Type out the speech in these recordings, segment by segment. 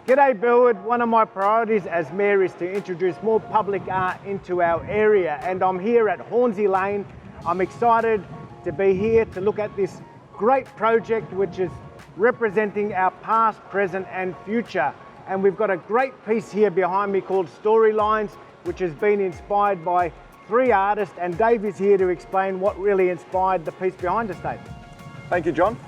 G'day Burwood. One of my priorities as Mayor is to introduce more public art into our area, and I'm here at Hornsey Lane. I'm excited to be here to look at this great project which is representing our past, present and future. And we've got a great piece here behind me called Storylines, which has been inspired by 3 artists, and Dave is here to explain what really inspired the piece behind us, Dave. Thank you, John.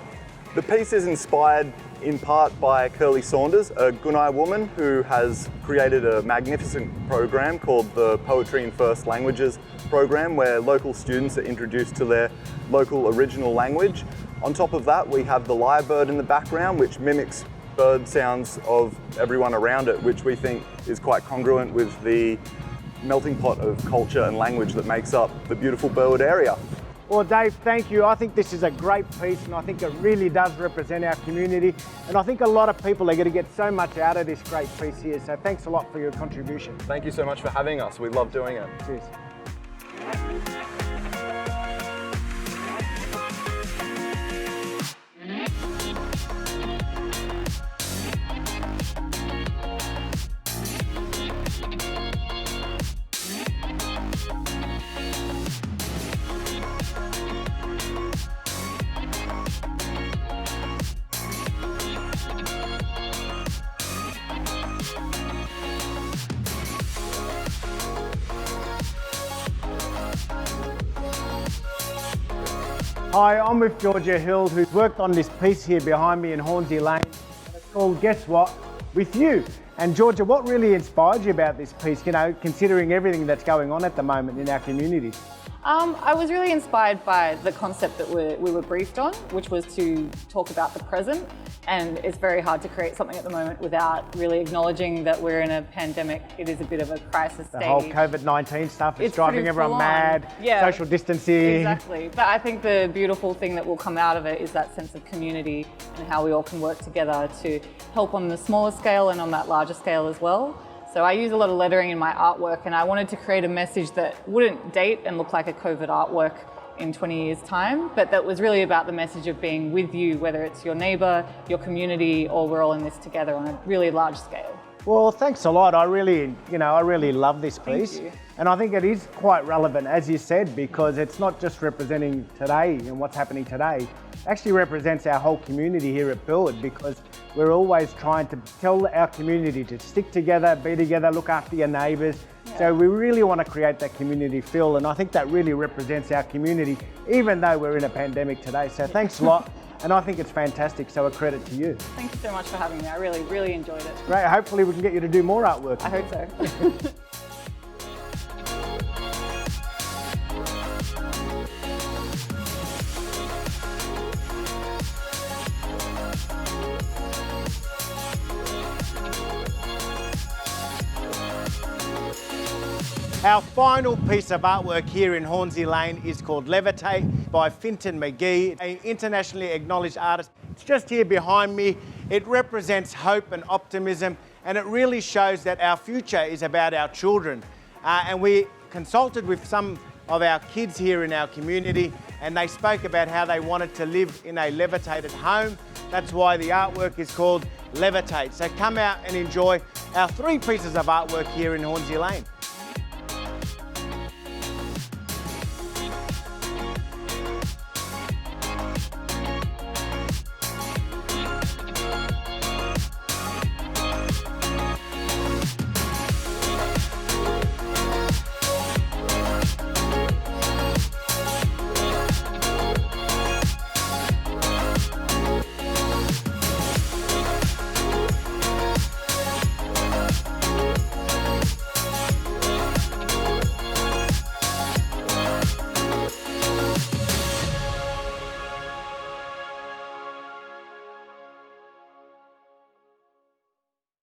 The piece is inspired in part by Curly Saunders, a Gunai woman who has created a magnificent program called the Poetry in First Languages program, where local students are introduced to their local original language. On top of that, we have the lyrebird in the background, which mimics bird sounds of everyone around it, which we think is quite congruent with the melting pot of culture and language that makes up the beautiful Burwood area. Well, Dave, thank you. I think this is a great piece, and I think it really does represent our community. And I think a lot of people are going to get so much out of this great piece here. So thanks a lot for your contribution. Thank you so much for having us. We love doing it. Cheers. Hi, I'm with Georgia Hill, who's worked on this piece here behind me in Hornsey Lane. It's called Guess What? With You. And Georgia, what really inspired you about this piece, considering everything that's going on at the moment in our communities? I was really inspired by the concept that we were briefed on, which was to talk about the present. And it's very hard to create something at the moment without really acknowledging that we're in a pandemic. It is a bit of a crisis stage. The whole COVID-19 stuff is It's driving pretty everyone full mad, on. Yeah. social distancing. Exactly. But I think the beautiful thing that will come out of it is that sense of community and how we all can work together to help on the smaller scale and on that larger scale as well. So I use a lot of lettering in my artwork, and I wanted to create a message that wouldn't date and look like a COVID artwork in 20 years' time, but that was really about the message of being with you, whether it's your neighbour, your community, or we're all in this together on a really large scale. Well, thanks a lot. I really love this piece. Thank you. And I think it is quite relevant, as you said, because it's not just representing today and what's happening today. It actually represents our whole community here at Burwood, because we're always trying to tell our community to stick together, be together, look after your neighbours. Yeah. So we really want to create that community feel, and I think that really represents our community, even though we're in a pandemic today. So thanks a lot. And I think it's fantastic, so a credit to you. Thank you so much for having me. I really, really enjoyed it. Great. Hopefully we can get you to do more artwork. I hope so. Our final piece of artwork here in Hornsey Lane is called Levitate by Fintan McGee, an internationally acknowledged artist. It's just here behind me. It represents hope and optimism, and it really shows that our future is about our children. And we consulted with some of our kids here in our community, and they spoke about how they wanted to live in a levitated home. That's why the artwork is called Levitate. So come out and enjoy our 3 pieces of artwork here in Hornsey Lane.